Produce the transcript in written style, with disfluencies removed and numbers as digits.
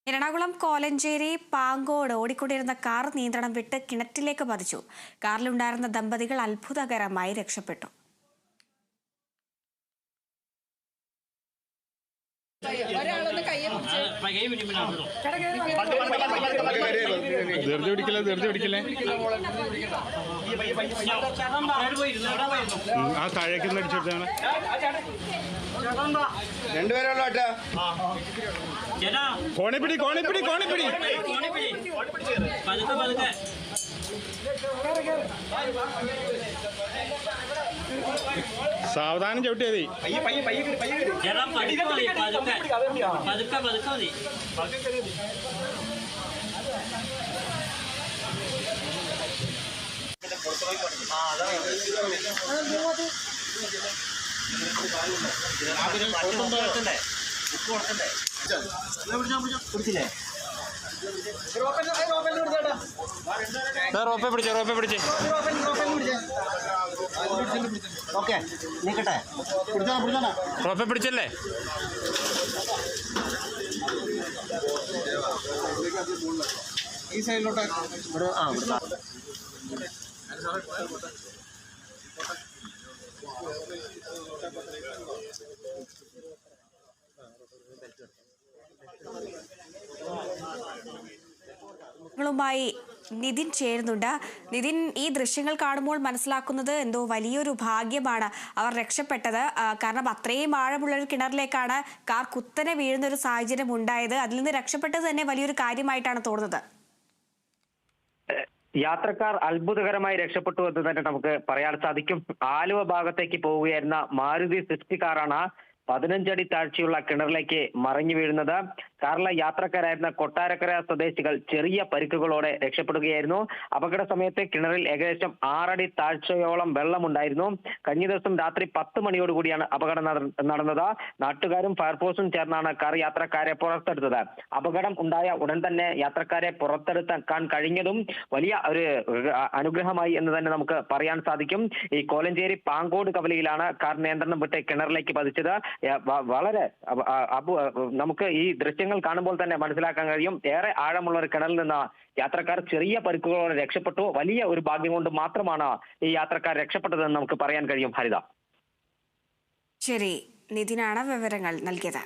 എറണാകുളം കോലഞ്ചേരി പാങ്കോട് ഓടിക്കൊണ്ടിരുന്ന കാർ നിയന്ത്രണം വിട്ട് കിണറ്റിലേക്ക് പതിച്ചു. കാറിലുണ്ടായിരുന്ന ദമ്പതികൾ അത്ഭുതകരമായി രക്ഷപ്പെട്ടു. സാവധാനം ചവിട്ടിയതി. റോപ്പെ പിടിച്ചേ ഓക്കെ നീക്കട്ടെ. റോപ്പെ പിടിച്ചല്ലേ? ഈ സൈഡിലോട്ട് ുമായി നിതിൻ ചേരുന്നുണ്ട്. നിതിൻ, ഈ ദൃശ്യങ്ങൾ കാണുമ്പോൾ മനസ്സിലാക്കുന്നത് എന്തോ വലിയൊരു ഭാഗ്യമാണ് അവർ രക്ഷപ്പെട്ടത്. കാരണം അത്രയും ആഴമുള്ളൊരു കിണറിലേക്കാണ് കാർ കുത്തനെ വീഴുന്ന ഒരു സാഹചര്യം ഉണ്ടായത്. അതിൽ നിന്ന് രക്ഷപ്പെട്ടത് തന്നെ വലിയൊരു കാര്യമായിട്ടാണ് തോന്നുന്നത്. യാത്രക്കാർ അത്ഭുതകരമായി രക്ഷപ്പെട്ടു എന്ന് തന്നെ നമുക്ക് പറയാൻ സാധിക്കും. ആലുവ ഭാഗത്തേക്ക് പോവുകയായിരുന്ന മാരുതി സ്വിഫ്റ്റ് കാറാണ് 15 അടി താഴ്ചയുള്ള കിണറിലേക്ക് മറിഞ്ഞു വീഴുന്നത്. കാറിലെ യാത്രക്കാരായിരുന്ന കൊട്ടാരക്കര സ്വദേശികൾ ചെറിയ പരിക്കുകളോടെ രക്ഷപ്പെടുകയായിരുന്നു. അപകട സമയത്ത് കിണറിൽ ഏകദേശം 6 അടി താഴ്ചയോളം വെള്ളമുണ്ടായിരുന്നു. കഴിഞ്ഞ ദിവസം രാത്രി 10 മണിയോടുകൂടിയാണ് അപകടം നടന്നത്. നാട്ടുകാരും ഫയർഫോഴ്സും ചേർന്നാണ് കാർ യാത്രക്കാരെ പുറത്തെടുത്തത്. അപകടം ഉണ്ടായ ഉടൻ തന്നെ യാത്രക്കാരെ പുറത്തെടുക്കാൻ കഴിഞ്ഞതും വലിയ ഒരു അനുഗ്രഹമായി എന്ന് തന്നെ നമുക്ക് പറയാൻ സാധിക്കും. ഈ കോലഞ്ചേരി പാങ്കോട് കവലയിലാണ് കാർ നിയന്ത്രണം വിട്ട് കിണറിലേക്ക് പതിച്ചത്. വളരെ നമുക്ക് ഈ ദൃശ്യങ്ങൾ കാണുമ്പോൾ തന്നെ മനസ്സിലാക്കാൻ കഴിയും. ഏറെ ആഴമുള്ള ഒരു കിണറിൽ നിന്ന് യാത്രക്കാർ ചെറിയ പരിക്കുകളോടെ രക്ഷപ്പെട്ടു. വലിയ ഒരു ഭാഗ്യം കൊണ്ട് മാത്രമാണ് ഈ യാത്രക്കാർ രക്ഷപ്പെട്ടതെന്ന് നമുക്ക് പറയാൻ കഴിയും. ഹരിത. ശരി, നിതിനാണ് വിവരങ്ങൾ നൽകിയത്.